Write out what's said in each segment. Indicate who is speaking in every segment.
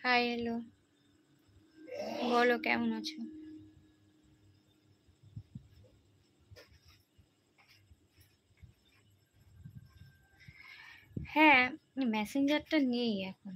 Speaker 1: High, hello. বলো কেমন আছো? হ্যাঁ, মেসেঞ্জারটা নেই এখন।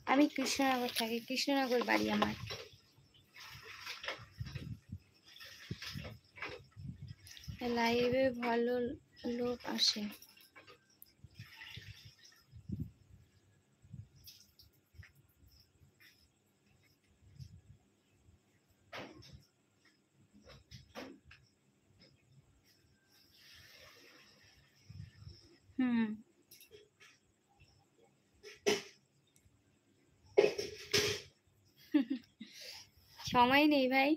Speaker 1: আমি কৃষ্ণনগর থাকি, কৃষ্ণনগর বাড়ি আমার। লাইভে ভালো লোক আসে। হুম। সময় নেই ভাই,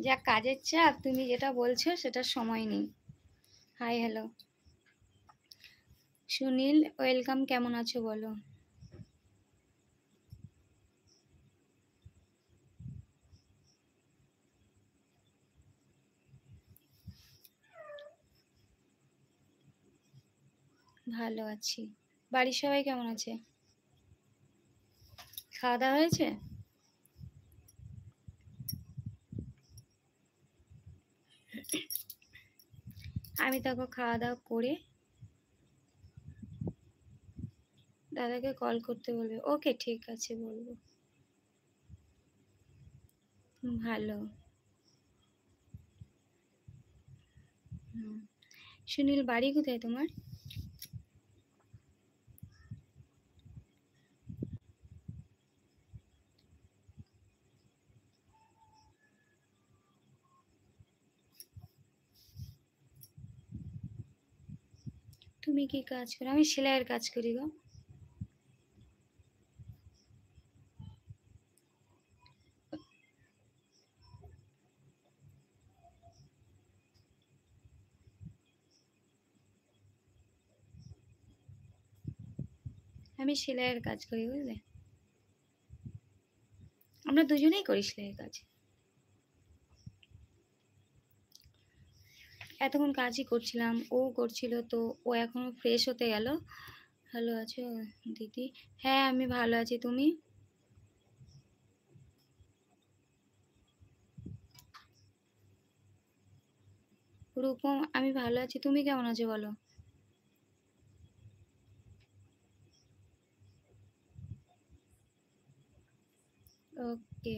Speaker 1: যা কাজের চাপ, তুমি যেটা বলছো সেটার সময় নেই। Hi, hello. সুনীল, ওয়েলকাম। কেমন আছো বলো? ভালো আছি। বাড়ির সবাই কেমন আছে? খাওয়া দাওয়া হয়েছে? আমি তারপর খাওয়া দাওয়া করে দাদাকে কল করতে বলবে। ওকে, ঠিক আছে, বলবো। ভালো। হুম। সুনীল, বাড়ি কোথায় তোমার? তুমি কি কাজ করো? আমি সেলাইয়ের কাজ করি গো। আমি সেলাইয়ের কাজ করি, বুঝলে? আমরা দুজনেই করি সেলাইয়ের কাজ। এতক্ষণ কাজই করছিলাম, ও করছিল তো। ও এখনো ফ্রেশ হতে গেল। ভালো আছো দিদি? হ্যাঁ, আমি ভালো আছি। তুমি? রূপম, আমি ভালো আছি। তুমি কেমন আছো বলো? ওকে।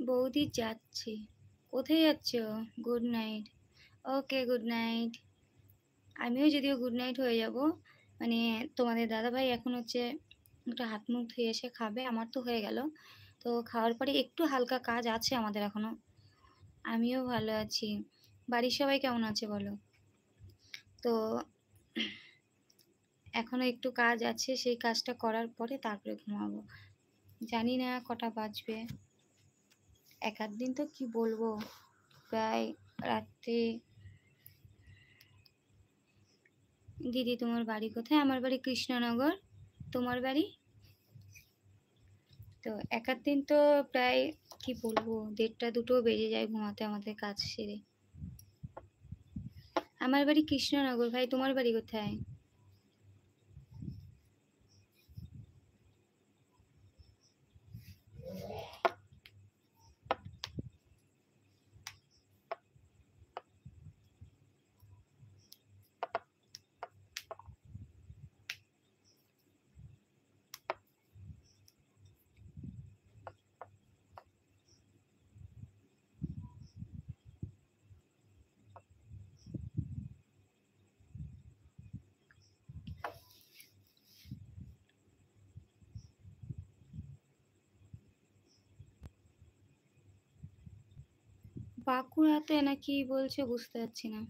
Speaker 1: বৌদি, যাচ্ছি। কোথায় যাচ্ছ? Good night. Okay, good night. আমিও যদিও গুড নাইট হয়ে যাব। মানে তোমাদের দাদাভাই এখন হচ্ছে একটু হাত মুখ ধুয়ে এসে খাবে, আমার তো হয়ে গেল। তো খাওয়ার পরে একটু হালকা কাজ আছে আমাদের এখনো। আমিও ভালো আছি। বাড়ির সবাই কেমন আছে বলো? তো এখনো একটু কাজ আছে, সেই কাজটা করার পরে তারপরে ঘুমাবো। জানি না কটা বাজবে। এক আধ দিন তো কি বলবো, প্রায় রাত্রি। দিদি, তোমার বাড়ি কোথায়? আমার বাড়ি কৃষ্ণনগর। তোমার বাড়ি? তো এক আধ দিন তো প্রায়, কি বলবো, 1:30-2টো বেজে যায় ঘুমাতে আমাদের কাজ সেরে। আমার বাড়ি কৃষ্ণনগর ভাই। তোমার বাড়ি কোথায়? বাঁকুড়াতে নাকি বলছে, বুঝতে পারছি না।